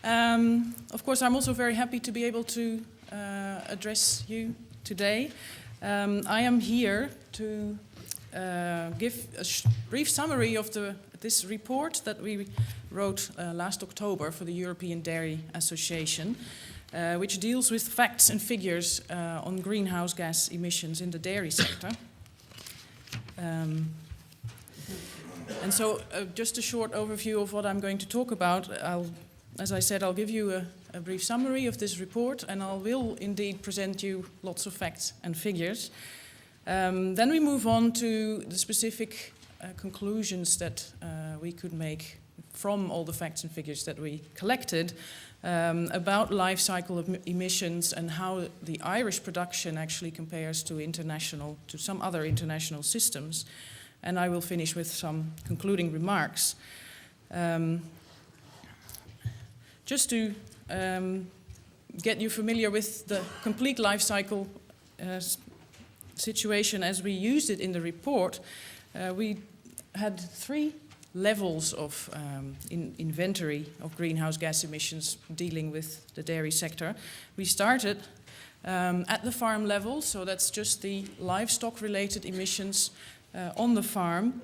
Of course, I'm also very happy to be able to address you today. I am here to give a brief summary of this report that we wrote last October for the European Dairy Association, which deals with facts and figures on greenhouse gas emissions in the dairy sector. And so just a short overview of what I'm going to talk about. As I said, I'll give you a brief summary of this report, and I will indeed present you lots of facts and figures. Then we move on to the specific conclusions that we could make from all the facts and figures that we collected about life cycle of emissions and how the Irish production actually compares to some other international systems. And I will finish with some concluding remarks. Just to get you familiar with the complete life cycle situation as we used it in the report, we had 3 levels of inventory of greenhouse gas emissions dealing with the dairy sector. We started at the farm level, so that's just the livestock-related emissions on the farm.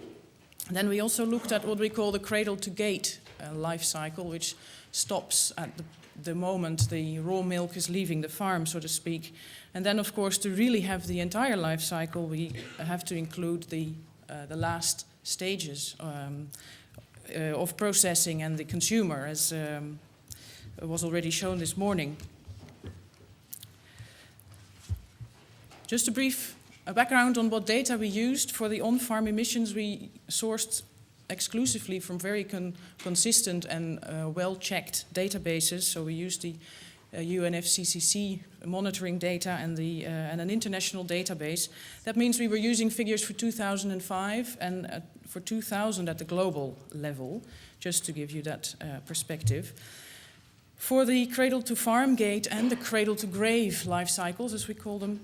Then we also looked at what we call the cradle-to-gate life cycle, which stops at the moment the raw milk is leaving the farm, so to speak. And then, of course, to really have the entire life cycle, we have to include the last stages of processing and the consumer, as was already shown this morning. Just a brief background on what data we used for the on-farm emissions. We sourced exclusively from very consistent and well-checked databases. So we used the UNFCCC monitoring data and an international database. That means we were using figures for 2005 and for 2000 at the global level, just to give you that perspective. For the cradle-to-farm gate and the cradle-to-grave life cycles, as we call them,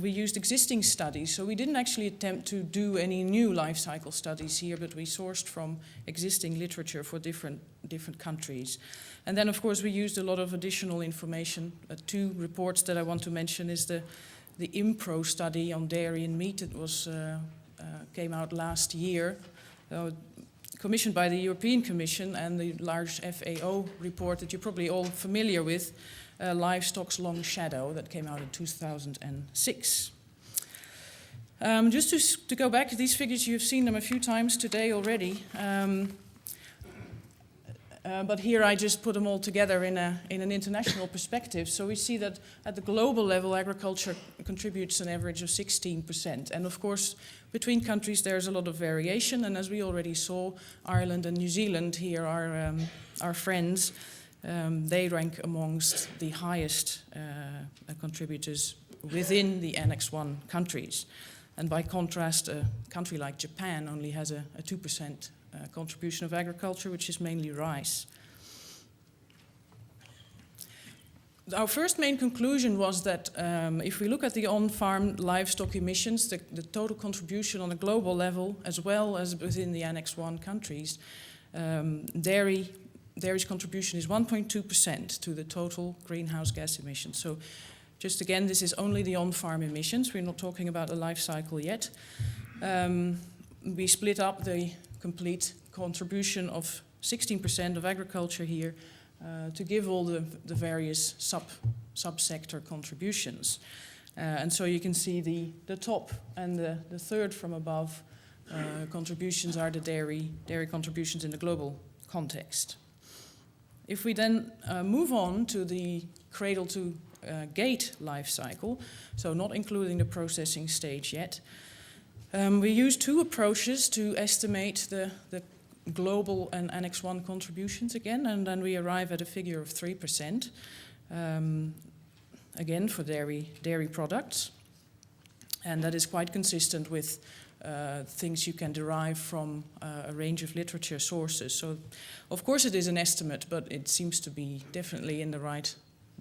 we used existing studies. So we didn't actually attempt to do any new life cycle studies here, but we sourced from existing literature for different countries. And then, of course, we used a lot of additional information. 2 reports that I want to mention is the IMPRO study on dairy and meat. It was came out last year, commissioned by the European Commission, and the large FAO report that you're probably all familiar with, Livestock's Long Shadow, that came out in 2006. Just to go back to these figures, you've seen them a few times today already. But here I just put them all together in an international perspective. So we see that at the global level, agriculture contributes an average of 16%. And of course, between countries, there's a lot of variation. And as we already saw, Ireland and New Zealand here are our friends. They rank amongst the highest contributors within the Annex I countries. And by contrast, a country like Japan only has a 2% contribution of agriculture, which is mainly rice. Our first main conclusion was that if we look at the on-farm livestock emissions, the total contribution on a global level, as well as within the Annex I countries, dairy's contribution is 1.2% to the total greenhouse gas emissions. So just again, this is only the on-farm emissions. We're not talking about the life cycle yet. We split up the complete contribution of 16% of agriculture here to give all the various subsector contributions. And so you can see the top and the third from above contributions are the dairy contributions in the global context. If we then move on to the cradle-to-gate life cycle, so not including the processing stage yet, we use 2 approaches to estimate the global and Annex I contributions again, and then we arrive at a figure of 3%, again for dairy products. And that is quite consistent with things you can derive from a range of literature sources. So, of course, it is an estimate, but it seems to be definitely in the right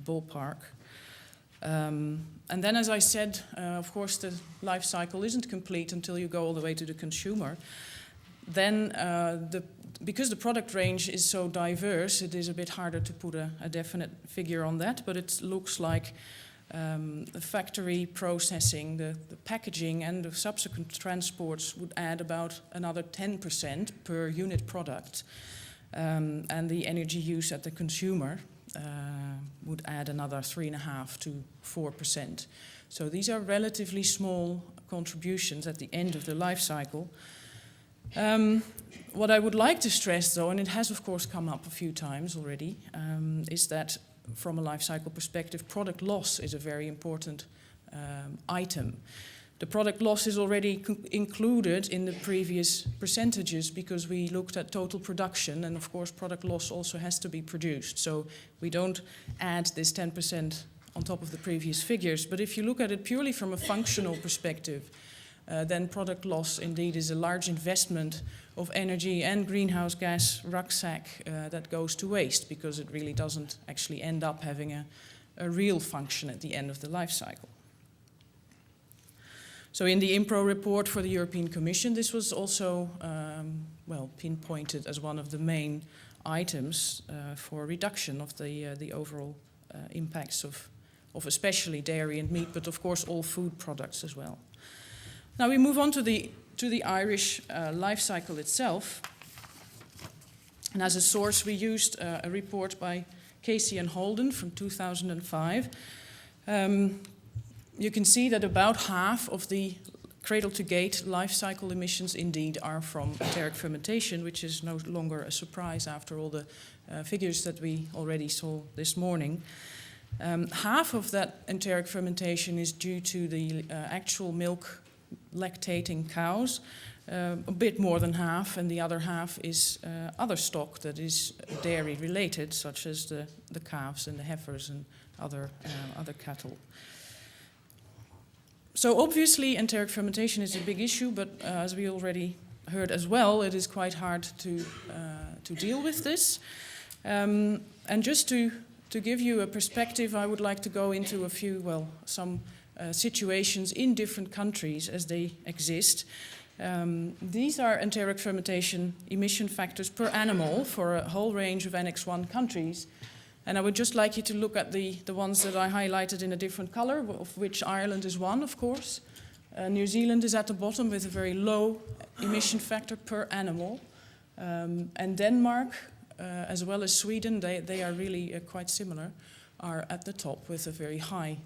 ballpark. And then, as I said, of course, the life cycle isn't complete until you go all the way to the consumer. then because the product range is so diverse, it is a bit harder to put a definite figure on that, but it looks like the factory processing, the packaging and the subsequent transports would add about another 10% per unit product. And the energy use at the consumer would add another 3.5 to 4%. So these are relatively small contributions at the end of the life cycle. What I would like to stress, though, and it has of course come up a few times already, is that from a life cycle perspective, product loss is a very important item. The product loss is already included in the previous percentages because we looked at total production, and of course product loss also has to be produced. So we don't add this 10% on top of the previous figures. But if you look at it purely from a functional perspective, then product loss indeed is a large investment of energy and greenhouse gas rucksack that goes to waste because it really doesn't actually end up having a real function at the end of the life cycle. So in the IMPRO report for the European Commission, this was also pinpointed as one of the main items for reduction of the overall impacts of especially dairy and meat, but of course all food products as well. Now we move on to the Irish life cycle itself. And as a source, we used a report by Casey and Holden from 2005. You can see that about half of the cradle-to-gate life cycle emissions indeed are from enteric fermentation, which is no longer a surprise after all the figures that we already saw this morning. Half of that enteric fermentation is due to the actual milk lactating cows, a bit more than half, and the other half is other stock that is dairy related, such as the calves and the heifers and other cattle. So obviously enteric fermentation is a big issue, but as we already heard as well, it is quite hard to deal with this. And just to give you a perspective, I would like to go into some situations in different countries as they exist. These are enteric fermentation emission factors per animal for a whole range of Annex I countries. And I would just like you to look at the ones that I highlighted in a different color, of which Ireland is one, of course. New Zealand is at the bottom with a very low emission factor per animal. And Denmark, as well as Sweden, they are really quite similar, are at the top with a very high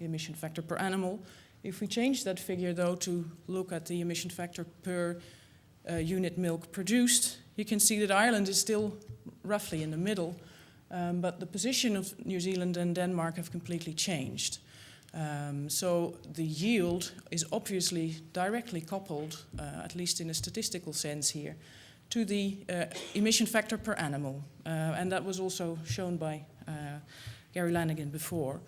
emission factor per animal. If we change that figure, though, to look at the emission factor per unit milk produced, you can see that Ireland is still roughly in the middle. But the position of New Zealand and Denmark have completely changed. So the yield is obviously directly coupled, at least in a statistical sense here, to the emission factor per animal. And that was also shown by Gary Lanigan before.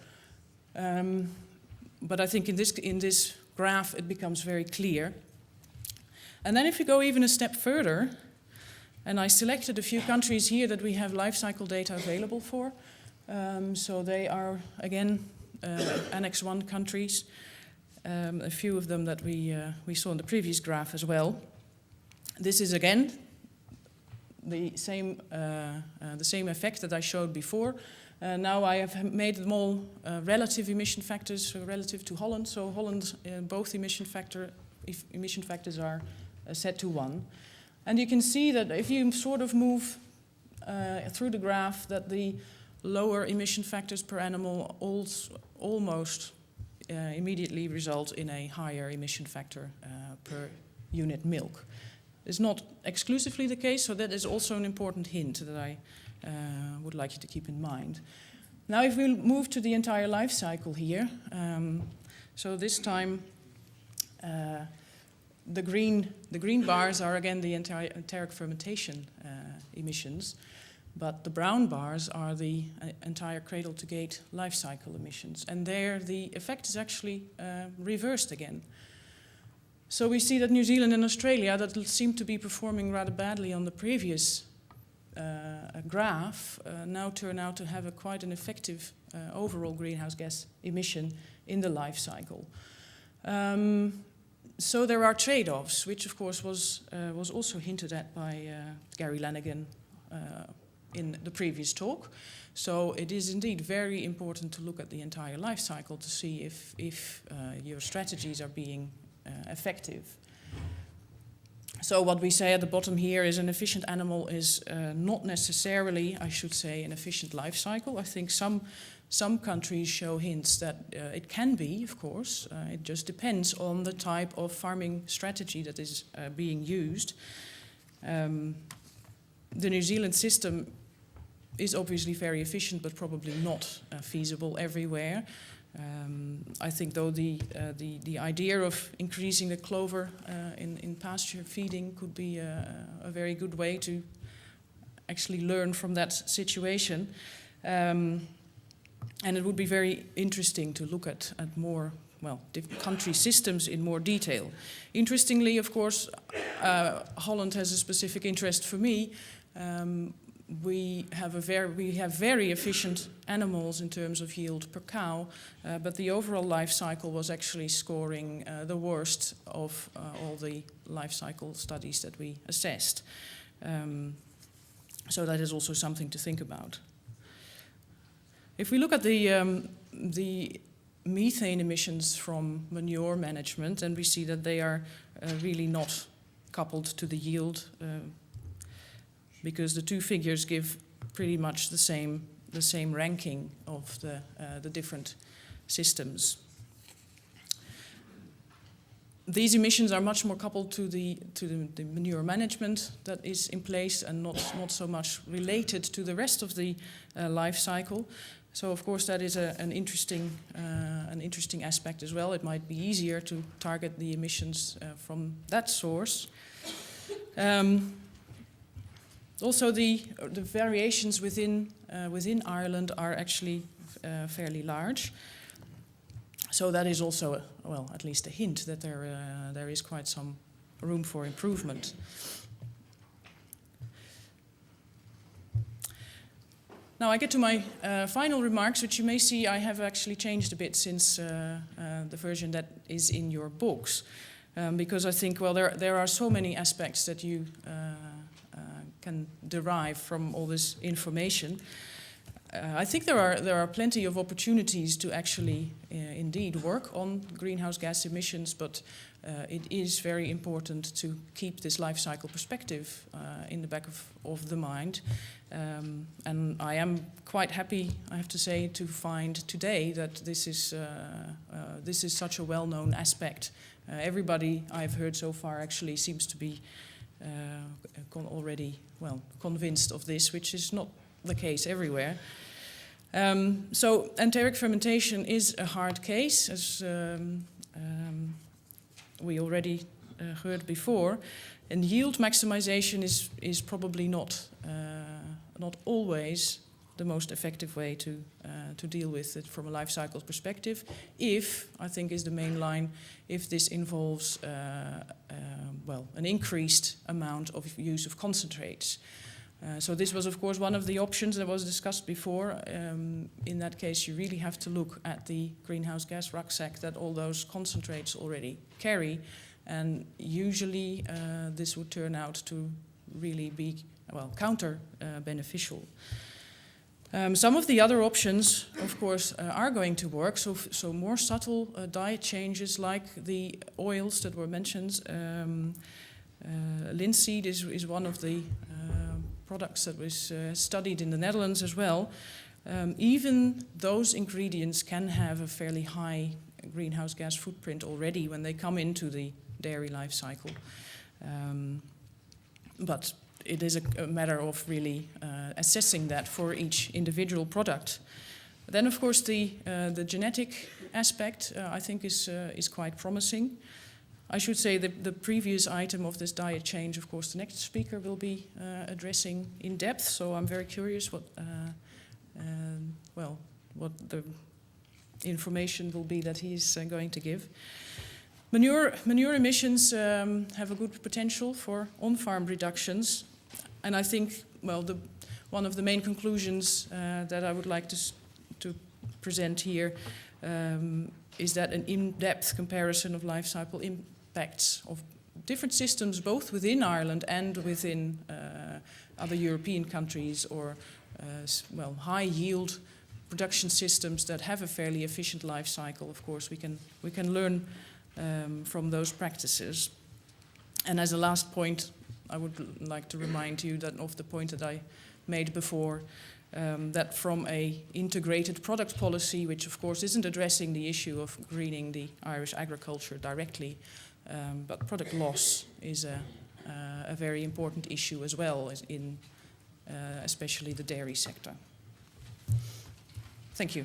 But I think in this graph it becomes very clear. And then if you go even a step further, and I selected a few countries here that we have life cycle data available for. So they are, again, Annex I countries, a few of them that we saw in the previous graph as well. This is, again, the same effect that I showed before. Now I have made them all relative emission factors relative to Holland. So Holland, both emission factors are set to 1. And you can see that if you sort of move through the graph, that the lower emission factors per animal almost immediately result in a higher emission factor per unit milk. It's not exclusively the case, so that is also an important hint that I would like you to keep in mind. Now if we move to the entire life cycle here, so this time the green bars are again the enteric fermentation emissions, but the brown bars are the entire cradle-to-gate life cycle emissions. And there the effect is actually reversed again. So we see that New Zealand and Australia, that seem to be performing rather badly on the previous graph, now turn out to have quite an effective overall greenhouse gas emission in the life cycle. So there are trade-offs, which of course was also hinted at by Gary Lanigan in the previous talk. So it is indeed very important to look at the entire life cycle to see if your strategies are being effective. So what we say at the bottom here is an efficient animal is not necessarily, I should say, an efficient life cycle. I think some countries show hints that it can be, of course. It just depends on the type of farming strategy that is being used. The New Zealand system is obviously very efficient, but probably not feasible everywhere. I think, though, the idea of increasing the clover in pasture feeding could be a very good way to actually learn from that situation. And it would be very interesting to look at more, well, different country systems in more detail. Interestingly, of course, Holland has a specific interest for me. We have very efficient animals in terms of yield per cow, but the overall life cycle was actually scoring the worst of all the life cycle studies that we assessed. So that is also something to think about. If we look at the methane emissions from manure management, and we see that they are really not coupled to the yield, because the two figures give pretty much the same ranking of the different systems. These emissions are much more coupled to the manure management that is in place, and not so much related to the rest of the life cycle. So of course that is an interesting aspect as well. It might be easier to target the emissions from that source. Also, the variations within Ireland are actually fairly large. So that is also, well, at least a hint that there is quite some room for improvement. Now I get to my final remarks, which you may see I have actually changed a bit since the version that is in your books, because I think, well, there are so many aspects that you can derive from all this information. I think there are plenty of opportunities to actually indeed work on greenhouse gas emissions, but it is very important to keep this life cycle perspective in the back of the mind. And I am quite happy, I have to say, to find today that this is such a well-known aspect. Everybody I've heard so far actually seems to be already convinced of this, which is not the case everywhere. So enteric fermentation is a hard case, as we already heard before, and yield maximization is probably not always the most effective way to deal with it from a life cycle perspective. If, I think is the main line, if this involves an increased amount of use of concentrates. So this was, of course, one of the options that was discussed before. In that case, you really have to look at the greenhouse gas rucksack that all those concentrates already carry, and usually this would turn out to really be, counter beneficial. Some of the other options, of course, are going to work. So more subtle diet changes, like the oils that were mentioned. Linseed is one of the products that was studied in the Netherlands as well. Even those ingredients can have a fairly high greenhouse gas footprint already when they come into the dairy life cycle. But it is a matter of really assessing that for each individual product. Then, of course, the genetic aspect I think is quite promising. I should say the previous item of this diet change, of course, the next speaker will be addressing in depth. So I'm very curious what the information will be that he's going to give. Manure emissions have a good potential for on-farm reductions, and I think, one of the main conclusions that I would like to present here is that an in-depth comparison of life cycle aspects of different systems, both within Ireland and within other European countries, or well, high-yield production systems that have a fairly efficient life cycle. Of course, we can learn from those practices. And as a last point, I would like to remind you that of the point that I made before, that from a integrated product policy, which of course isn't addressing the issue of greening the Irish agriculture directly, but product loss is a very important issue as well, in especially the dairy sector. Thank you.